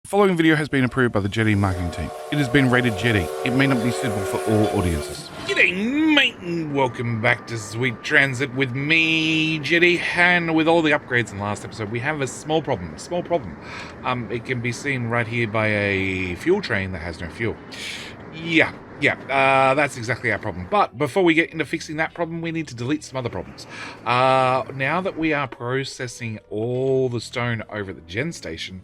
Following video has been approved by the Jetty marketing team. It has been rated Jetty. It may not be suitable for all audiences. G'day mate, and welcome back to Sweet Transit with me, Jetty, and with all the upgrades in the last episode, we have a small problem. It can be seen right here by a fuel train that has no fuel. Yeah, that's exactly our problem. But before we get into fixing that problem, we need to delete some other problems. Now that we are processing all the stone over at the gen station,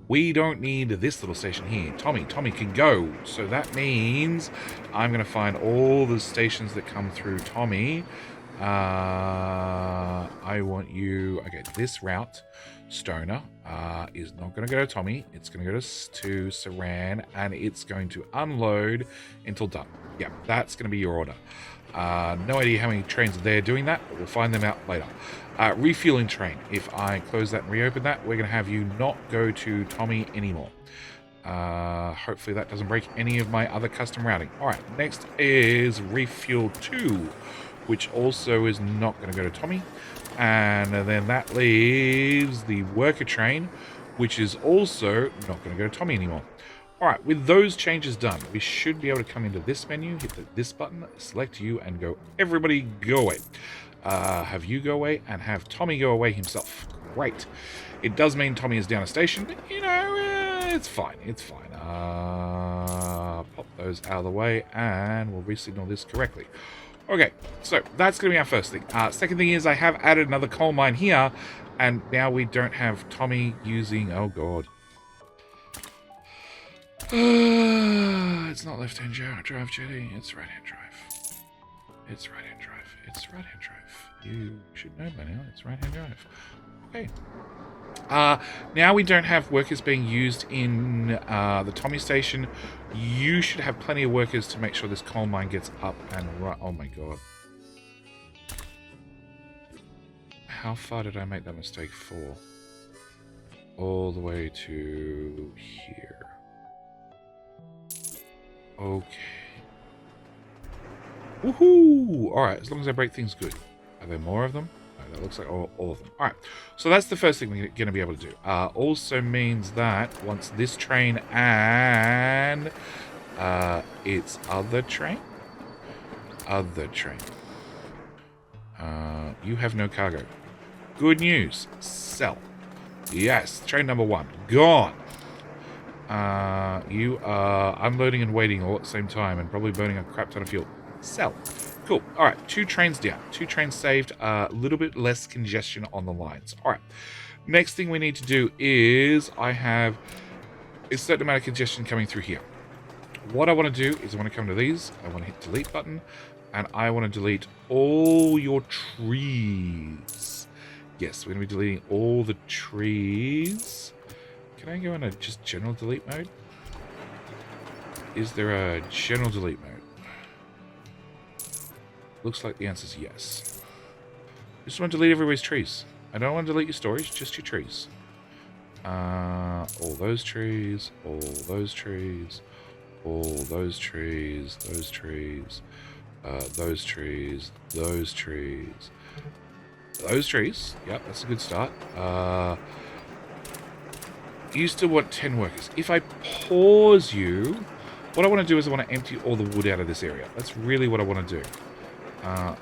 we don't need this little station here. Tommy can go. So that means I'm going to find all the stations that come through Tommy. I want you... Okay, this route, Stoner, is not going to go to Tommy. It's going to go to Saran, and it's going to unload until done. Yeah, that's going to be your order. No idea how many trains are there doing that, but we'll find them out later. Refueling train. If I close that and reopen that, we're going to have you not go to Tommy anymore. Hopefully that doesn't break any of my other custom routing. Alright, next is refuel 2, which also is not going to go to Tommy. And then that leaves the worker train, which is also not going to go to Tommy anymore. Alright, with those changes done, we should be able to come into this menu, hit this button, select you, and go, everybody go away. Have you go away, and have Tommy go away himself. Great. It does mean Tommy is down a station, but, you know, it's fine. Pop those out of the way, and we'll re-signal this correctly. Okay, so that's going to be our first thing. Second thing is I have added another coal mine here, and now we don't have Tommy using... Oh, God. It's not left-hand drive, Jetty. It's right-hand drive. It's right-hand drive. You should know by now. It's right-hand drive. Okay. Now we don't have workers being used in the Tommy station. You should have plenty of workers to make sure this coal mine gets up and right. Oh my God. How far did I make that mistake for? All the way to here. Okay. Woohoo! Alright, as long as I break things good. Are there more of them? No, that looks like all of them. Alright, so that's the first thing we're going to be able to do. Also means that once this train and its other train. You have no cargo. Good news. Sell. Yes, train number 1. Gone. You are unloading and waiting all at the same time and probably burning a crap ton of fuel. Sell. Cool. Alright, 2 trains down. 2 trains saved. A little bit less congestion on the lines. Alright. Next thing we need to do is I have a certain amount of congestion coming through here. What I want to do is I want to come to these. I want to hit delete button. And I want to delete all your trees. Yes, we're going to be deleting all the trees. Can I go into just general delete mode? Is there a general delete mode? Looks like the answer is yes. I just want to delete everybody's trees. I don't want to delete your storage, just your trees. All those trees, all those trees, all those trees, those trees, those trees, those trees, those trees. Yep, that's a good start. You still want 10 workers. If I pause you, what I want to do is I want to empty all the wood out of this area. That's really what I want to do.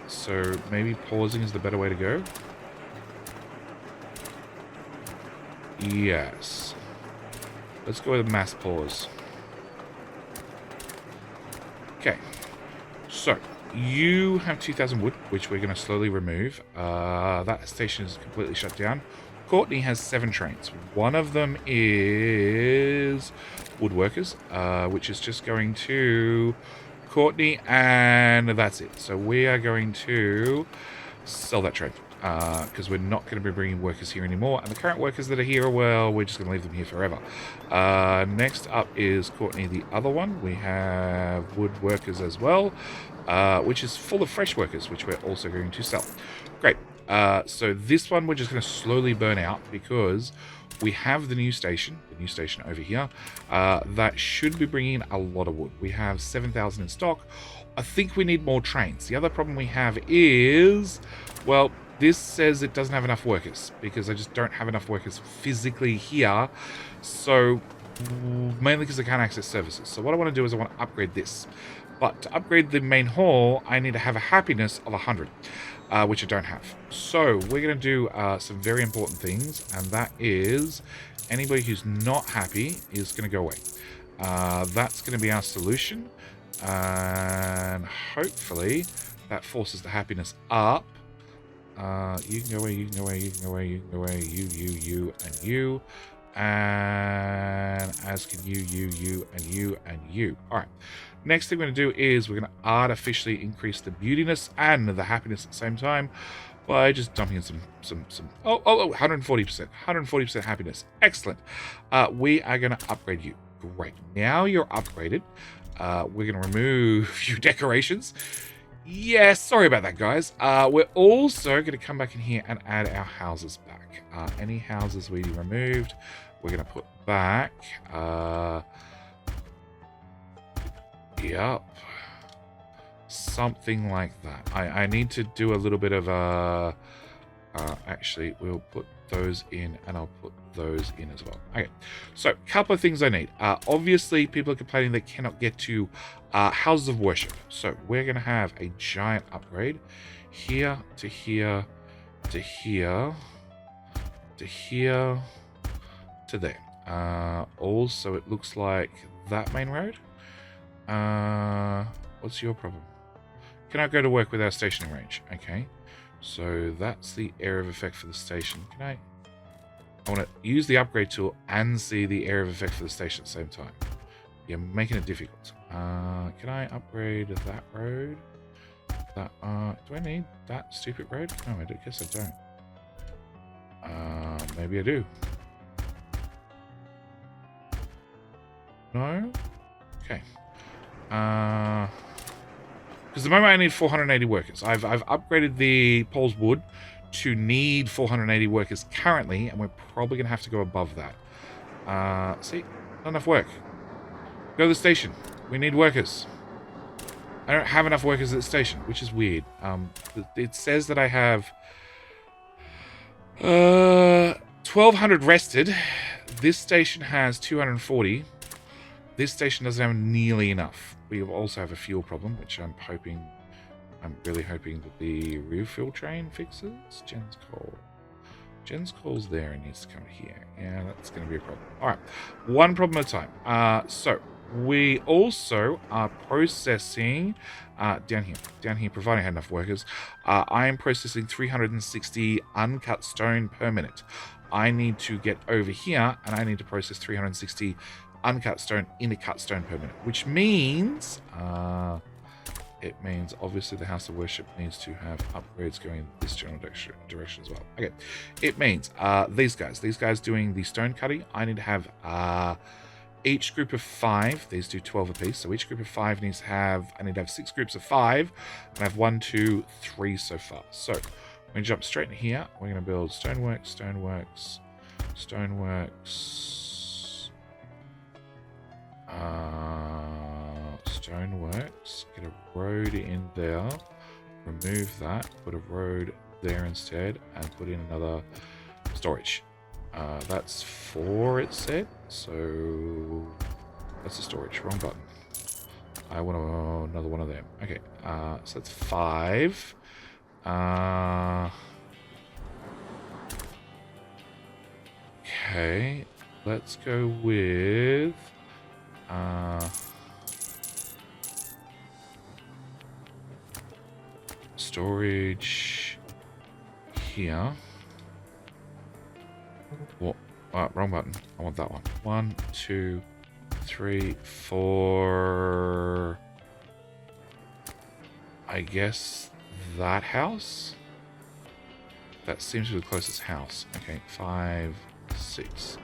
So maybe pausing is the better way to go. Yes. Let's go with a mass pause. Okay. So, you have 2,000 wood, which we're going to slowly remove. That station is completely shut down. Courtney has 7 trains. One of them is woodworkers, which is just going to Courtney, and that's it. So we are going to sell that train because we're not going to be bringing workers here anymore. And the current workers that are here, well, we're just going to leave them here forever. Next up is Courtney, the other one. We have woodworkers as well, which is full of fresh workers, which we're also going to sell. Great. So this one we're just going to slowly burn out because we have the new station over here, that should be bringing in a lot of wood. We have 7,000 in stock. I think we need more trains. The other problem we have is, well, this says it doesn't have enough workers because I just don't have enough workers physically here. So mainly because I can't access services. So what I want to do is I want to upgrade this. But to upgrade the main hall, I need to have a happiness of 100, which I don't have. So we're going to do some very important things, and that is anybody who's not happy is going to go away. That's going to be our solution, and hopefully that forces the happiness up. You can go away, you can go away, you can go away, you can go away, you, and you. And as can you, and you, and you. All right. Next thing we're going to do is we're going to artificially increase the beautiness and the happiness at the same time by just dumping in some 140%. 140% happiness. Excellent. We are going to upgrade you. Great. Now you're upgraded. We're going to remove your decorations. Yes, sorry about that, guys. We're also going to come back in here and add our houses back. Any houses we removed, we're going to put back. Yep. Something like that. I need to do a little bit of a... actually, we'll put those in, and I'll put those in as well. Okay, so a couple of things I need. Obviously, people are complaining they cannot get to houses of worship. So we're going to have a giant upgrade here to here to here to here to there. Also, it looks like that main road. What's your problem? Can I go to work with our stationing range? Okay. So that's the area of effect for the station. I want to use the upgrade tool and see the area of effect for the station at the same time. You're making it difficult. Can I upgrade that road? That do I need that stupid road? No, I guess I don't. Maybe I do. No? Okay. Because the moment I need 480 workers. I've upgraded the Paul's Wood to need 480 workers currently, and we're probably going to have to go above that. See? Not enough work. Go to the station. We need workers. I don't have enough workers at the station, which is weird. It says that I have 1,200 rested. This station has 240. This station doesn't have nearly enough. We also have a fuel problem, which I'm really hoping that the refuel train fixes. Jen's coal's there and needs to come here. Yeah, that's going to be a problem. All right, one problem at a time. So we also are processing down here, providing I had enough workers. I am processing 360 uncut stone per minute. I need to get over here, and I need to process 360 uncut stone into cut stone per minute, which means it means obviously the house of worship needs to have upgrades going in this general direction as well. Okay, it means these guys doing the stone cutting, I need to have each group of 5. These do 12 apiece, so each group of 5 needs to have, I need to have 6 groups of 5, and I have 1, 2, 3 so far. So we're going to jump straight in here. We're going to build stoneworks, stoneworks, get a road in there, remove that, put a road there instead, and put in another storage. That's 4, it said, so that's a storage. Wrong button. I want another one of them. Okay, so that's 5. Okay, let's go with storage here. What? Wrong button. I want that one. 1, 2, 3, 4. I guess that house? That seems to be the closest house. Okay, 5, 6.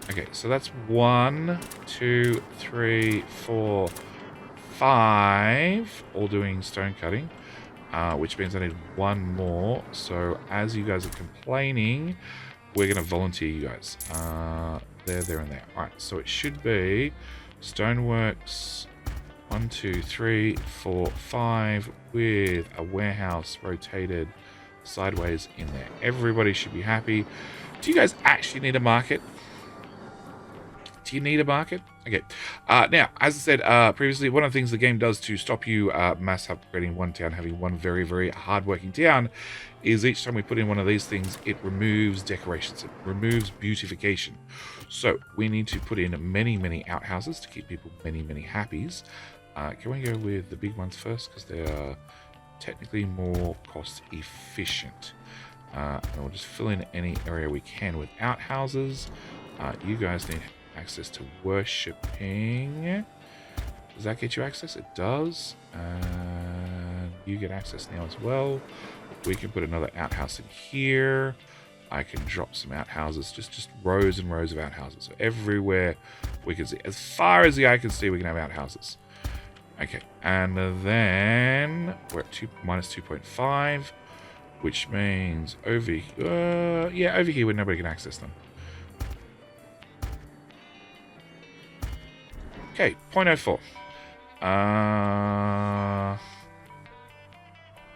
Okay, so that's 1, 2, 3, 4, 5, all doing stone cutting, which means I need 1 more. So as you guys are complaining, we're going to volunteer you guys. There, and there. All right, so it should be stoneworks 1, 2, 3, 4, 5 with a warehouse rotated sideways in there. Everybody should be happy. Do you guys actually need a market? Do you need a market? Okay. Now, as I said previously, one of the things the game does to stop you mass upgrading one town, having one very, very hard-working town, is each time we put in one of these things, it removes decorations. It removes beautification. So we need to put in many, many outhouses to keep people many, many happies. Can we go with the big ones first? Because they are technically more cost efficient. And we'll just fill in any area we can with outhouses. You guys need access to worshipping. Does that get you access? It does. And you get access now as well. We can put another outhouse in here. I can drop some outhouses, just rows and rows of outhouses. So everywhere we can see, as far as the eye can see, we can have outhouses. Okay, and then we're at minus 2.5, which means over here where nobody can access them. Okay, 0.04.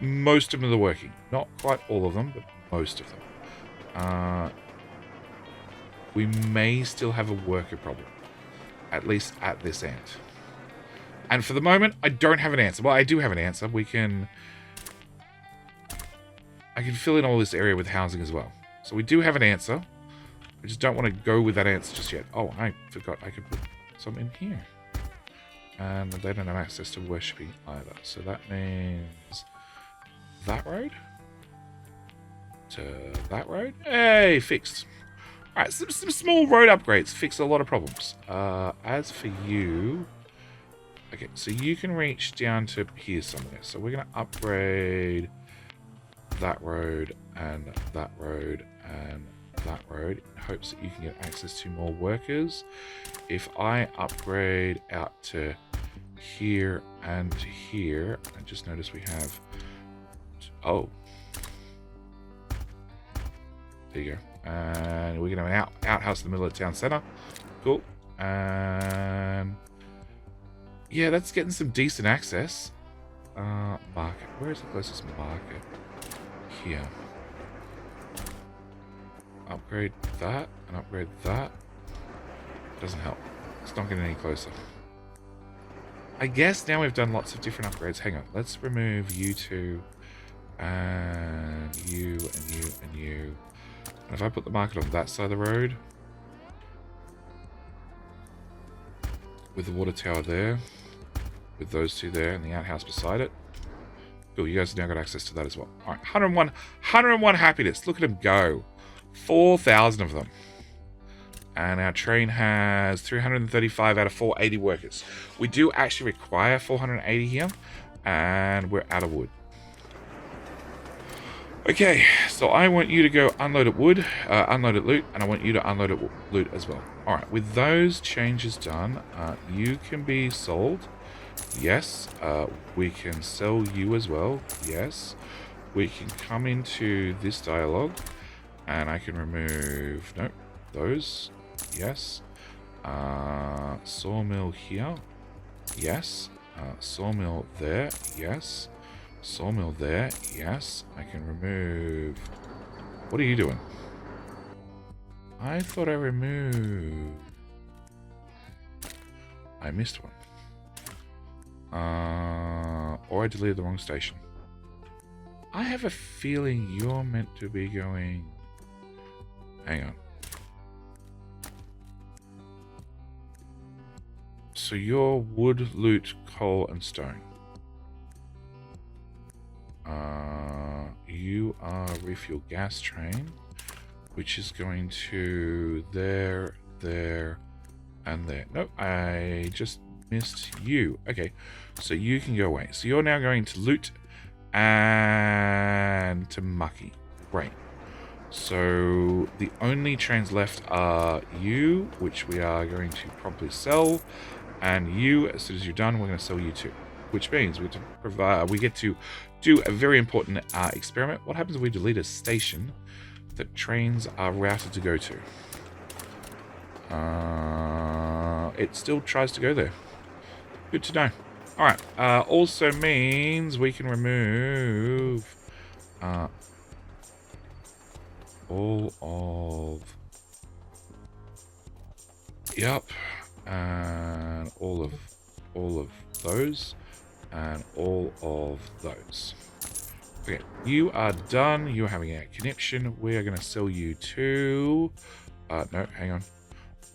Most of them are working. Not quite all of them, but most of them. We may still have a worker problem. At least at this end. And for the moment, I don't have an answer. Well, I do have an answer. I can fill in all this area with housing as well. So we do have an answer. I just don't want to go with that answer just yet. Oh, I forgot I could put some in here. And they don't have access to worshipping either. So that means that road to that road. Hey, fixed. All right, some small road upgrades fix a lot of problems. As for you, okay, so you can reach down to here somewhere. So we're going to upgrade that road and that road and that road in hopes that you can get access to more workers. If I upgrade out to here and to here, I just noticed we have, oh, there you go. And we're gonna have an outhouse in the middle of the town center. Cool. And yeah, that's getting some decent access. Market. Where is the closest market? Here. Upgrade that and upgrade that. Doesn't help. It's not getting any closer. I guess now we've done lots of different upgrades. Hang on. Let's remove you two and you and you and you. And if I put the market on that side of the road with the water tower there, with those two there and the outhouse beside it. Cool, you guys have now got access to that as well. All right, 101 happiness. Look at them go. 4,000 of them. And our train has 335 out of 480 workers. We do actually require 480 here, and we're out of wood. Okay, so I want you to go unload at wood, unload at loot, and I want you to unload at loot as well. All right, with those changes done, you can be sold. Yes, we can sell you as well. Yes, we can come into this dialogue, and I can remove, nope, those. Yes. Sawmill here. Yes. Sawmill there. Yes. Sawmill there. Yes. I can remove... What are you doing? I thought I removed... I missed one. Or I deleted the wrong station. I have a feeling you're meant to be going... Hang on. So you're wood, loot, coal, and stone. You are refuel gas train, which is going to there, there, and there. Nope, I just missed you. Okay, so you can go away. So you're now going to loot and to mucky. Great. So the only trains left are you, which we are going to promptly sell. And you, as soon as you're done, we're going to sell you too. Which means we get to do a very important experiment. What happens if we delete a station that trains are routed to go to? It still tries to go there. Good to know. All right. Also means we can remove all of Yep. And all of those. And all of those. Okay, you are done. You're having a connection. We are going to sell you to... no, hang on.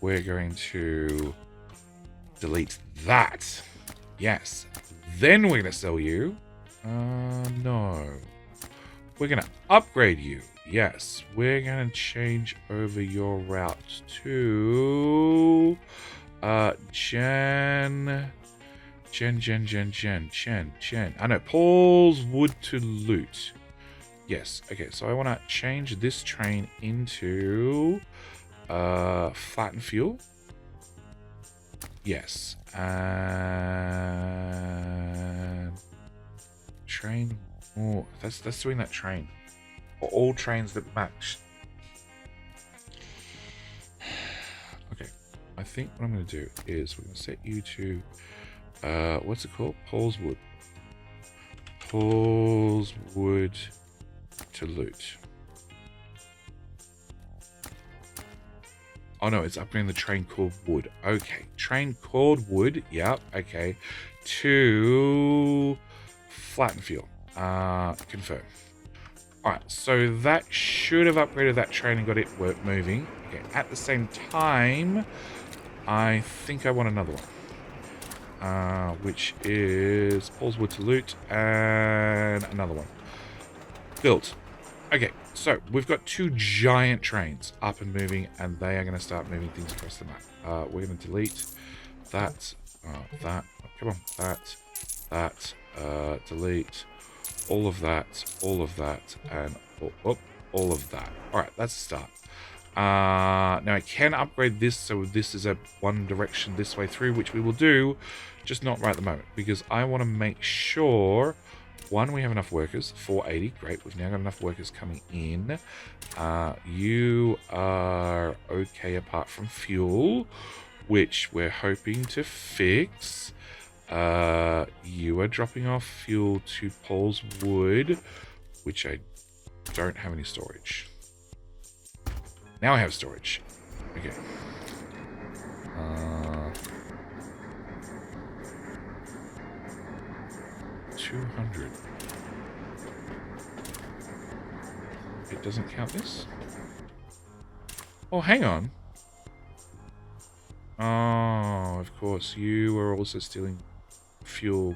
We're going to delete that. Yes. Then we're going to sell you. No. We're going to upgrade you. Yes. We're going to change over your route to... Chen. I know, Paul's Wood to Loot. Yes, okay, so I want to change this train into flatten fuel. Yes, and train. Oh, that's doing that train. Or all trains that match. Okay, I think what I'm going to do is we're going to set you to what's it called? Paul's Wood. Paul's Wood to Loot. Oh no, it's upgrading the train called Wood. Okay, train called Wood. Yep. Okay, to flatten fuel. Confirm. All right, so that should have upgraded that train and got it moving. Okay. At the same time, I think I want another one. Which is Paul's Wood to Loot and another one. Built. Okay, so we've got 2 giant trains up and moving, and they are going to start moving things across the map. We're going to delete that, that, oh, come on, that, delete all of that, and all of that. All right, that's a start. Now I can upgrade this, so this is a one direction this way through, which we will do, just not right at the moment, because I want to make sure, one, we have enough workers. 480, great, we've now got enough workers coming in. You are okay apart from fuel, which we're hoping to fix. You are dropping off fuel to Paul's Wood, which I don't have any storage. Now I have storage. Okay. 200. It doesn't count this? Oh, hang on. Oh, of course. You are also stealing fuel.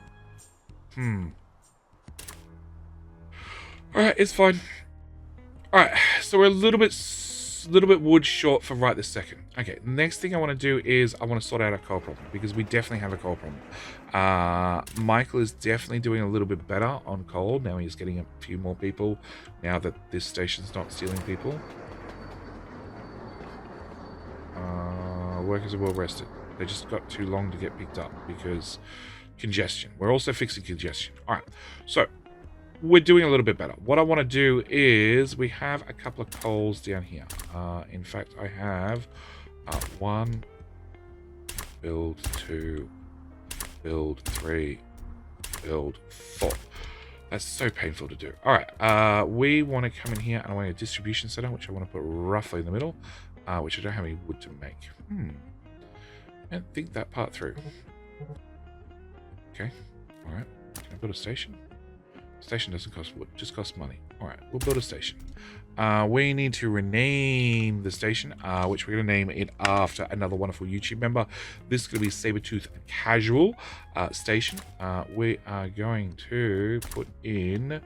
Alright, it's fine. Alright, so we're a little bit wood short for right this second. Okay, the next thing I want to do is I want to sort out our coal problem, because we definitely have a coal problem. Michael is definitely doing a little bit better on coal. Now he's getting a few more people now that this station's not stealing people. Workers are well rested. They just got too long to get picked up because congestion. We're also fixing congestion. Alright, so we're doing a little bit better. What I want to do is we have a couple of coals down here. In fact, I have 1, build 2, build 3, build 4. That's so painful to do. All right, we want to come in here and I want a distribution center, which I want to put roughly in the middle, which I don't have any wood to make. I don't think that part through. Okay, all right. Can I build a station? Station doesn't cost wood, just costs money. All right, we'll build a station. We need to rename the station, which we're going to name it after another wonderful YouTube member. This is going to be Sabertooth Casual Station. We are going to put in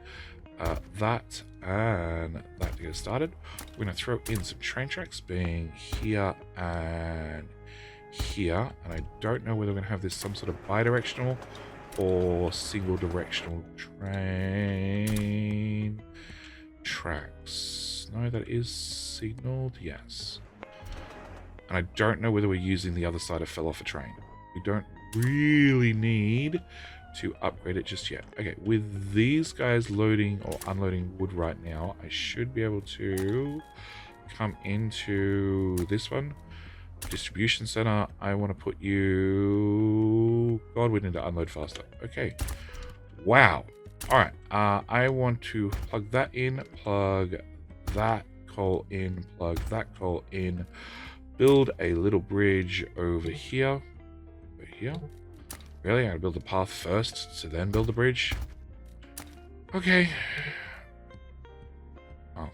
that and that to get started. We're going to throw in some train tracks, being here and here. And I don't know whether we're going to have this some sort of bi-directional or single directional train tracks. No, that is signaled, yes. And I don't know whether we're using the other side of fell off a train. We don't really need to upgrade it just yet. Okay, with these guys loading or unloading wood right now, I should be able to come into this one. Distribution center, I want to put you... God, we need to unload faster. Okay. Wow. All right. I want to plug that in, plug that coal in, plug that coal in, build a little bridge over here. Over here? Really? I gotta build a path first to then build a bridge? Okay. Oh.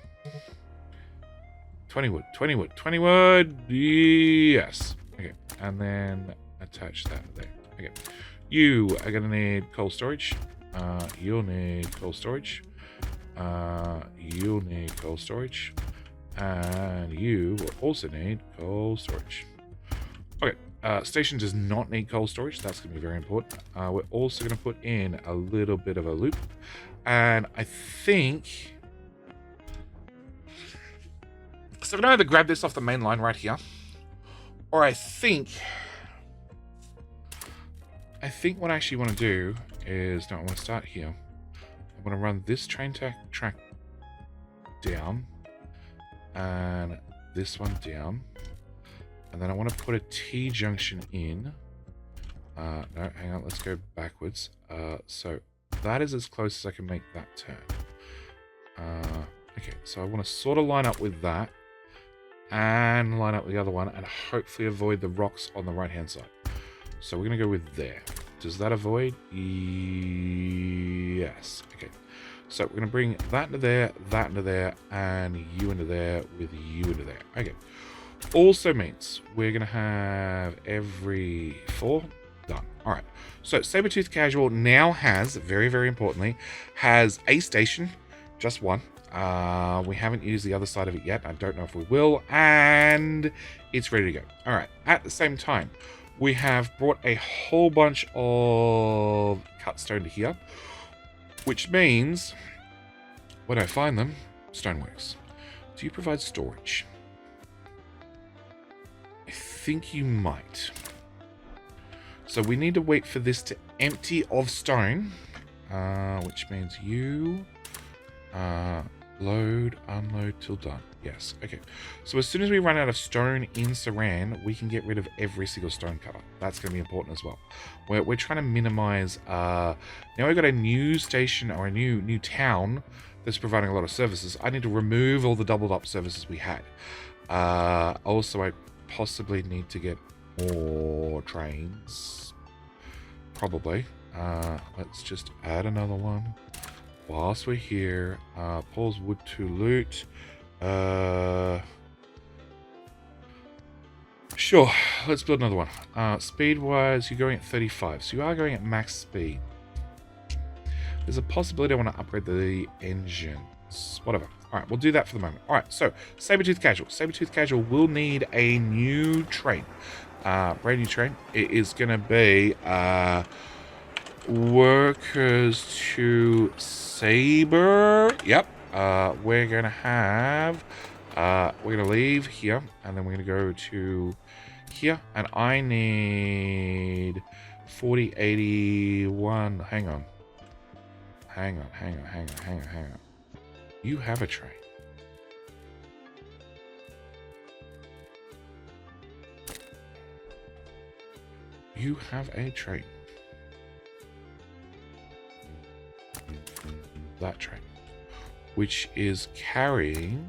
20 wood, 20 wood, 20 wood! Yes. Okay, and then attach that there. Okay. You are gonna need coal storage. You'll need coal storage. You'll need coal storage. And you will also need coal storage. Okay, station does not need coal storage. That's going to be very important. We're also going to put in a little bit of a loop. And I think... So I'm going to either grab this off the main line right here. Or I think what I actually want to do is... No, I want to start here. I want to run this train track down. And this one down. And then I want to put a T-junction in. No, hang on. Let's go backwards. So that is as close as I can make that turn. Okay, so I want to sort of line up with that. And line up with the other one. And hopefully avoid the rocks on the right-hand side. So we're going to go with there. Does that avoid? Yes. Okay. So we're going to bring that into there, and you into there with you into there. Okay. Also means we're going to have every 4 done. All right. So Sabertooth Casual now has, very, very importantly, has a station, just one. We haven't used the other side of it yet. I don't know if we will. And it's ready to go. All right. At the same time, we have brought a whole bunch of cut stone to here. Which means, when I find them, Stoneworks. Do you provide storage? I think you might. So we need to wait for this to empty of stone. Which means you load, unload till done. Yes, okay. So as soon as we run out of stone in Saran, we can get rid of every single stone cutter. That's going to be important as well. We're trying to minimize... now we've got a new station or a new town that's providing a lot of services. I need to remove all the doubled up services we had. Also, I possibly need to get more trains. Probably. Let's just add another one. Whilst we're here, pulls wood to loot. Sure, let's build another one. Speed-wise, you're going at 35, so you are going at max speed. There's a possibility I want to upgrade the engines. Whatever. Alright, we'll do that for the moment. Alright, so, Sabertooth Casual. Sabertooth Casual will need a new train. Brand new train. It is going to be, workers to Saber. Yep. We're going to have... we're going to leave here, and then we're going to go to here, and I need 4081. Hang on. You have a train. You have a train. That train, which is carrying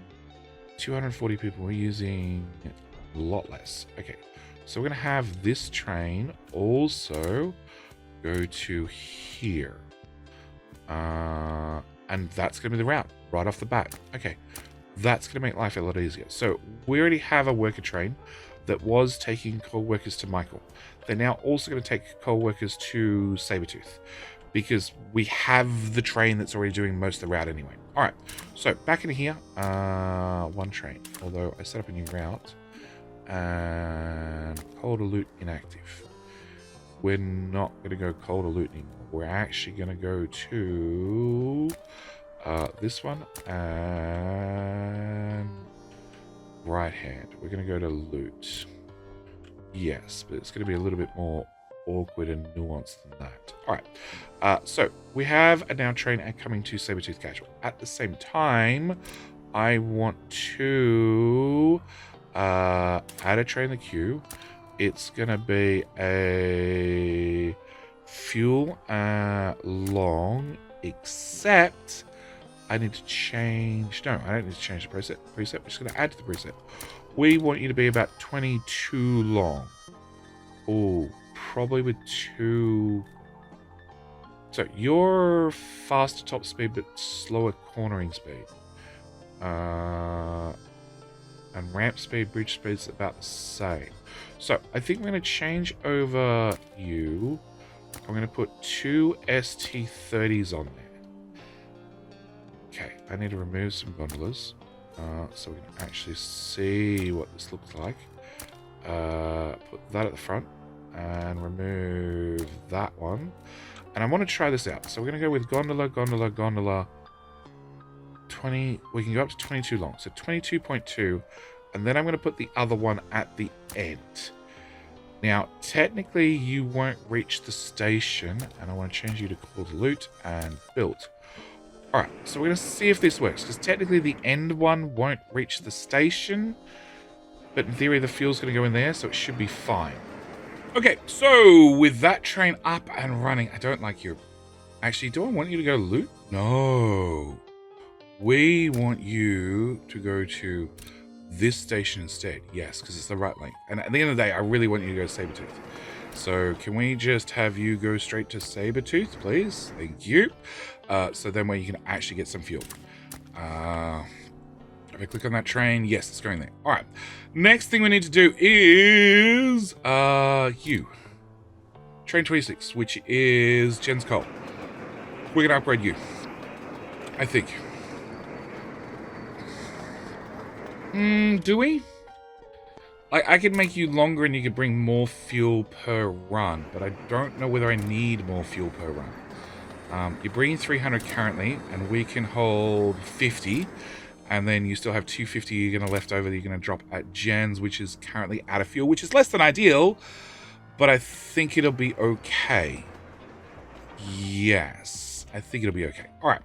240 people. We're using a lot less. Okay, so we're going to have this train also go to here. And that's going to be the route right off the bat. Okay, that's going to make life a lot easier. So we already have a worker train that was taking coal workers to Michael. They're now also going to take coal workers to Sabertooth, because we have the train that's already doing most of the route anyway. All right, so back in here, one train, although I set up a new route, and coal to loot inactive. We're not going to go coal to loot anymore. We're actually going to go to this one, and right hand. We're going to go to loot. Yes, but it's going to be a little bit more awkward and nuanced than that. All right, so we have a now train coming to Sabertooth Casual. At the same time, I want to add a train in the queue. It's gonna be a fuel long, except I need to change. No, I don't need to change the preset. We're just gonna add to the preset. We want you to be about 22 long. Oh, probably with 2... So, you're faster top speed, but slower cornering speed. And ramp speed, bridge speed is about the same. So, I think we're going to change over you. I'm going to put 2 ST30s on there. Okay, I need to remove some gondolas. So we can actually see what this looks like. Put that at the front. And remove that one. And I want to try this out. So we're going to go with gondola, gondola, gondola. 20. We can go up to 22 long. So 22.2. And then I'm going to put the other one at the end. Now, technically, you won't reach the station. And I want to change you to call to loot and build. Alright, so we're going to see if this works. Because technically, the end one won't reach the station. But in theory, the fuel's going to go in there. So it should be fine. Okay, so with that train up and running, I don't like your... Actually, do I want you to go loot? No. We want you to go to this station instead. Yes, because it's the right length. And at the end of the day, I really want you to go to Sabretooth. So can we just have you go straight to Sabretooth, please? Thank you. So then where you can actually get some fuel. If I click on that train, yes, it's going there. All right. Next thing we need to do is you. Train 26, which is Jen's Coal. We're going to upgrade you. I think. Do we? I could make you longer and you could bring more fuel per run, but I don't know whether I need more fuel per run. You're bringing 300 currently, and we can hold 50. And then you still have 250 you're going to left over that you're going to drop at Jen's, which is currently out of fuel, which is less than ideal. But I think it'll be okay. Yes, I think it'll be okay. All right.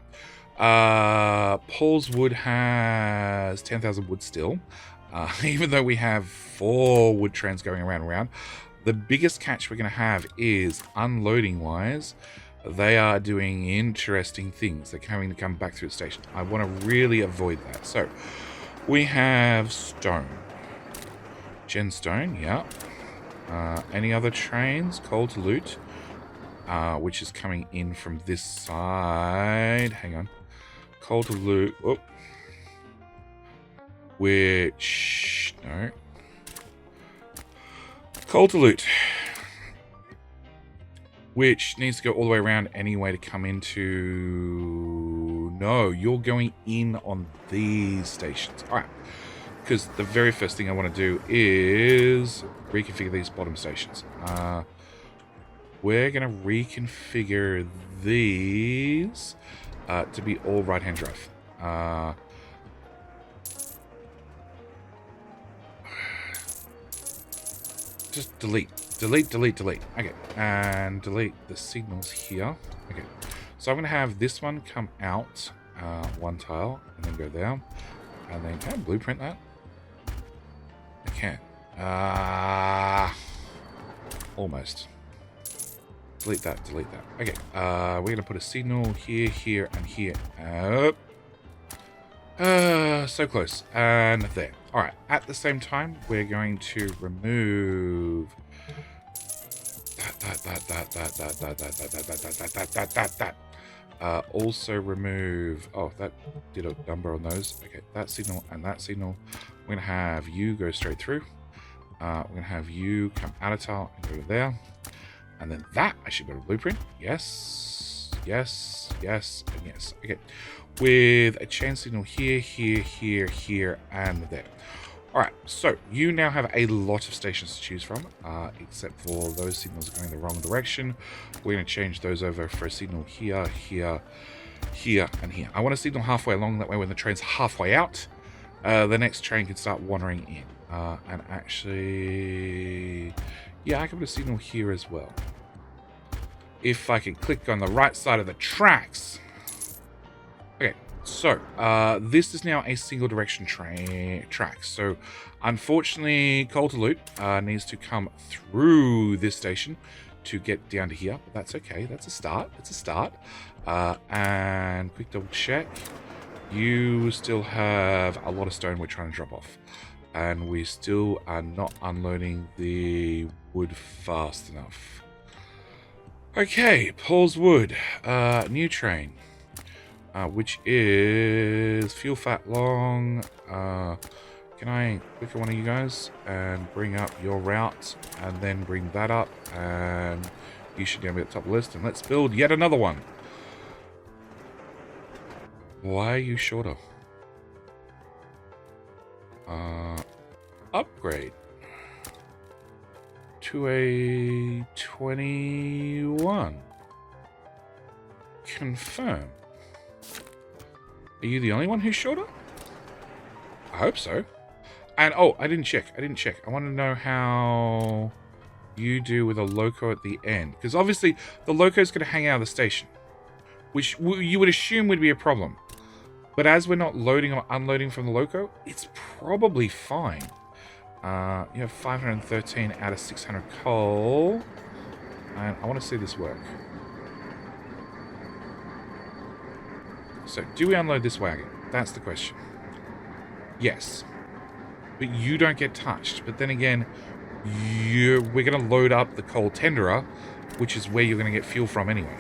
Paul's Wood has 10,000 wood still. Even though we have 4 wood trains going around and around. The biggest catch we're going to have is unloading-wise. They are doing interesting things. They're having to come back through the station. I want to really avoid that. So, we have stone. Genstone, yeah. Any other trains? Coal to loot. Which is coming in from this side. Hang on. Coal to loot. Oh. Which... No. Coal to loot. Which needs to go all the way around anyway to come into... No, you're going in on these stations. All right. Because the very first thing I want to do is reconfigure these bottom stations. We're going to reconfigure these to be all right-hand drive. Just delete. Delete. Okay, and delete the signals here. Okay, so I'm going to have this one come out, one tile, and then go down. And then, can I blueprint that? I can. Almost. Delete that. Okay, we're going to put a signal here, here, and here. So close. And there. Alright, at the same time, we're going to remove... that. Also remove... Oh, that did a number on those. Okay, that signal and that signal. We're going to have you go straight through. We're going to have you come out of tile and go there. And then that, I should go to blueprint. Yes, and yes. Okay, with a chain signal here, here, and there. Alright, so you now have a lot of stations to choose from, except for those signals going the wrong direction. We're going to change those over for a signal here, here, and here. I want a signal halfway along, that way when the train's halfway out, the next train can start wandering in. And actually, yeah, I can put a signal here as well. If I can click on the right side of the tracks. Okay, so this is now a single direction track. So unfortunately, Coal to Loot needs to come through this station to get down to here. But that's okay. That's a start. It's a start. And quick double check. You still have a lot of stone we're trying to drop off. And we still are not unloading the wood fast enough. Okay, Paul's Wood. New train. Which is fuel fat long. Can I click on one of you guys and bring up your route and then bring that up, and you should be at the top of the list, and let's build yet another one. Why are you shorter? Upgrade to a 21. Confirm. Are you the only one who's shorter? I hope so. And, oh, I didn't check. I want to know how you do with a loco at the end. Because obviously, the loco's going to hang out of the station. Which you would assume would be a problem. But as we're not loading or unloading from the loco, it's probably fine. You have 513 out of 600 coal. And I want to see this work. So, do we unload this wagon? That's the question. Yes. But you don't get touched. But then again, we're going to load up the coal tenderer, which is where you're going to get fuel from anyway.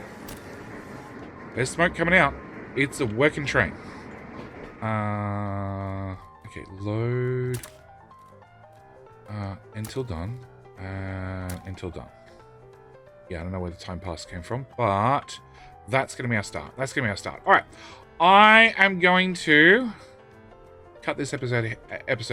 There's smoke coming out. It's a working train. Okay, load. Until done. Until done. Yeah, I don't know where the time pass came from, but that's going to be our start. All right. I am going to cut this episode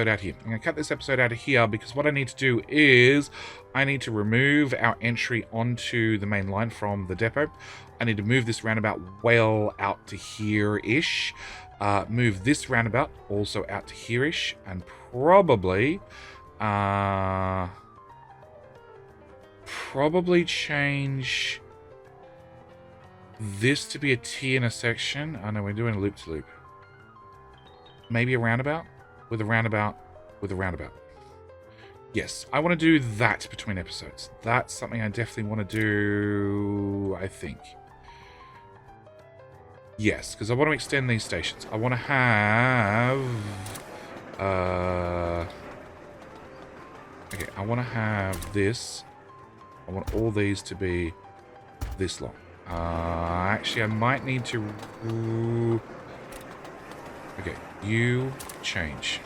out here. I'm going to cut this episode out of here because what I need to do is I need to remove our entry onto the main line from the depot. I need to move this roundabout well out to here-ish. Move this roundabout also out to here-ish. And probably change this to be a T intersection. Oh no, we're doing a loop-to-loop. Maybe a roundabout? With a roundabout? With a roundabout. Yes, I want to do that between episodes. That's something I definitely want to do, I think. Yes, because I want to extend these stations. I want to have... okay, I want to have this. I want all these to be this long. Actually, I might need to... okay, you change.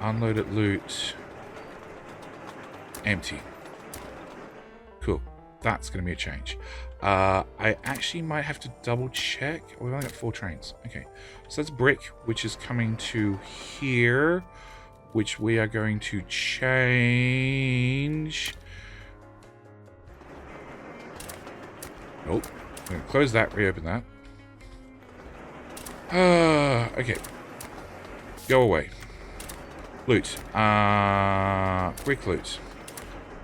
Unload at loot. Empty. Cool. That's going to be a change. I actually might have to double check. We've only got 4 trains. Okay. So that's brick, which is coming to here, which we are going to change. Nope. I'm going to close that, reopen that. Okay. Go away. Loot. Brick loot.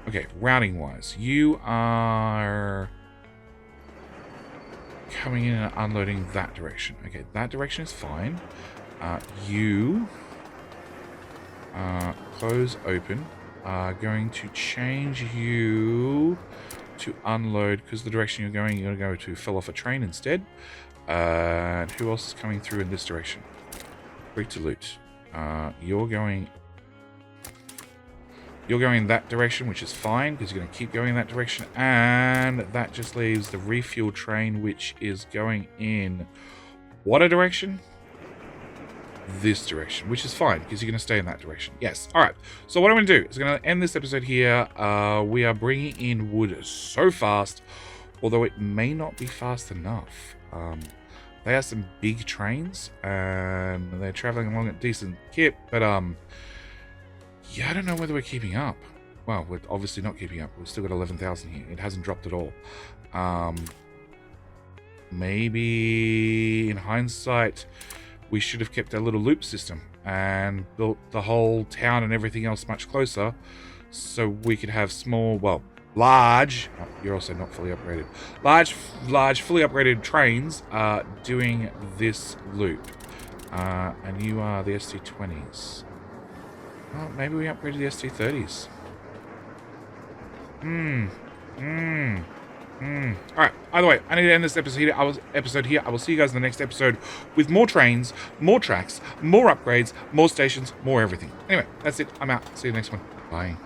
Okay, routing wise, you are coming in and unloading that direction. Okay, that direction is fine. You close open. Going to change you to unload because the direction you're going to go to fill off a train instead. And who else is coming through in this direction? Brick to loot. You're going that direction, which is fine because you're going to keep going that direction, and that just leaves the refuel train, which is going in what a direction? This direction, which is fine because you're going to stay in that direction. Yes. All right. So what I'm going to do is I'm going to end this episode here. We are bringing in wood so fast, although it may not be fast enough. They are some big trains, and they're traveling along at decent kip, but yeah, I don't know whether we're keeping up. Well, we're obviously not keeping up. We've still got 11,000 here. It hasn't dropped at all. Maybe in hindsight, we should have kept our little loop system and built the whole town and everything else much closer, so we could have small, well, large, oh, you're also not fully upgraded, large fully upgraded trains doing this loop. And you are the ST20s. Oh, maybe we upgraded the ST30s. All right. Either way, I need to end this episode here. I will see you guys in the next episode with more trains, more tracks, more upgrades, more stations, more everything. Anyway, that's it. I'm out. See you next one. Bye.